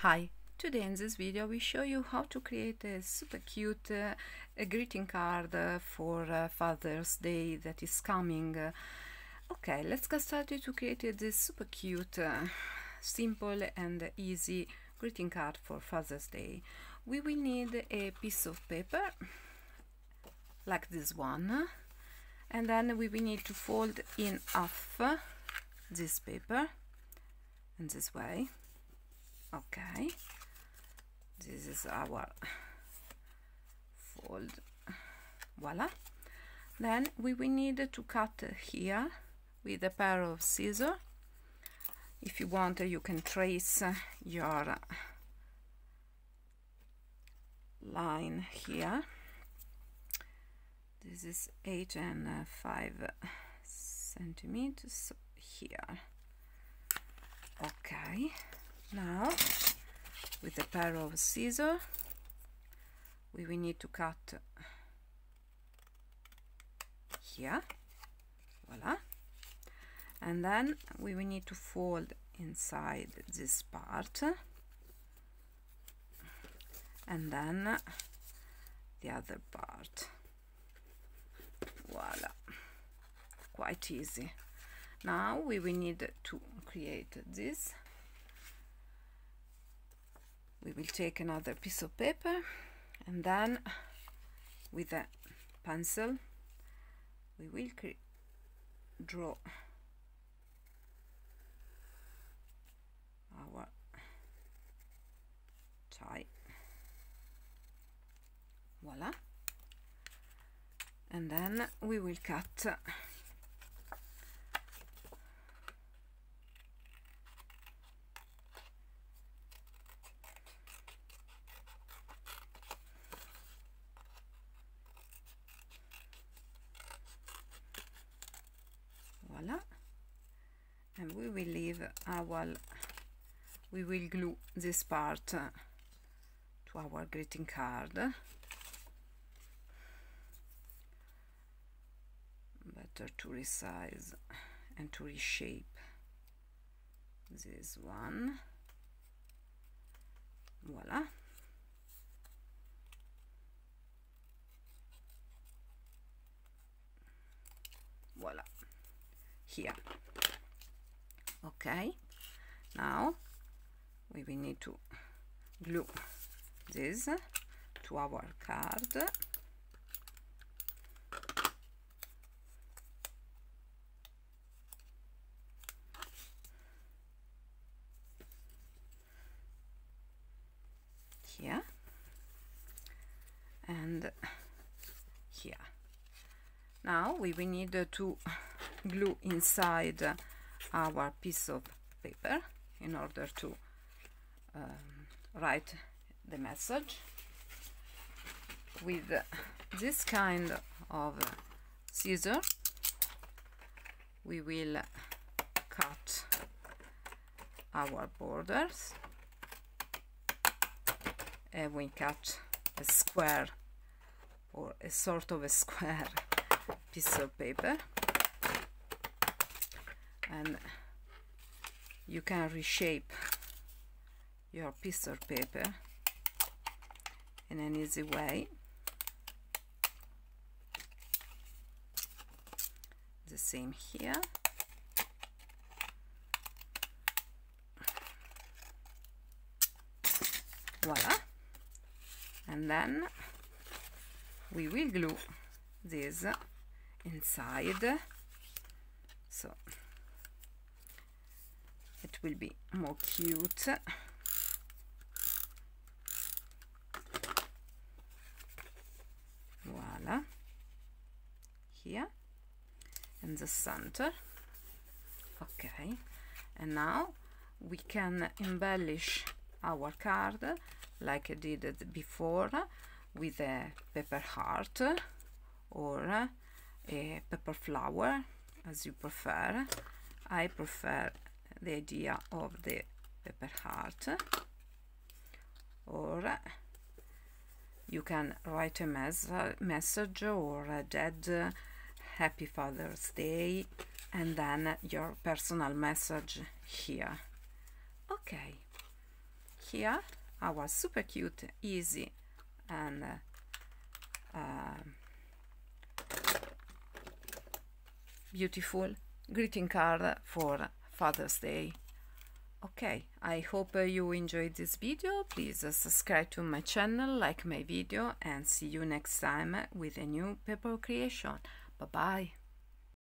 Hi, today in this video we show you how to create a super cute greeting card for Father's Day that is coming. Okay, let's get started to create this super cute, simple and easy greeting card for Father's Day. We will need a piece of paper like this one, and then we will need to fold in half this paper in this way. Okay, this is our fold. Voila. Then we will need to cut here with a pair of scissors. If you want, you can trace your line here. This is 8 and 5 centimeters here. Okay, now with a pair of scissors we will need to cut here. Voila. And then we will need to fold inside this part, and then the other part. Voila, quite easy. Now we will need to create this. We will take another piece of paper, and then with a pencil we will draw our tie. Voila. And then we will cut voila, and we will leave we will glue this part to our greeting card. Better to resize and to reshape this one. Voila. Voila, here. Okay, now we will need to glue this to our card. Here and here. Now we will need to glue inside our piece of paper in order to write the message. With this kind of scissor we will cut our borders, and we cut a square or a sort of a square piece of paper, and you can reshape your piece of paper in an easy way. The same here. Voila. And then we will glue this inside, so it will be more cute. Voila, here in the center. Okay, and now we can embellish our card like I did it before, with a paper heart or a paper flower, as you prefer. I prefer the idea of the paper heart, or you can write a message or a dead Happy Father's Day, and then your personal message here. Okay, here our super cute, easy and beautiful greeting card for Father's Day. Okay, I hope you enjoyed this video. Please subscribe to my channel, like my video, and see you next time with a new paper creation. Bye bye.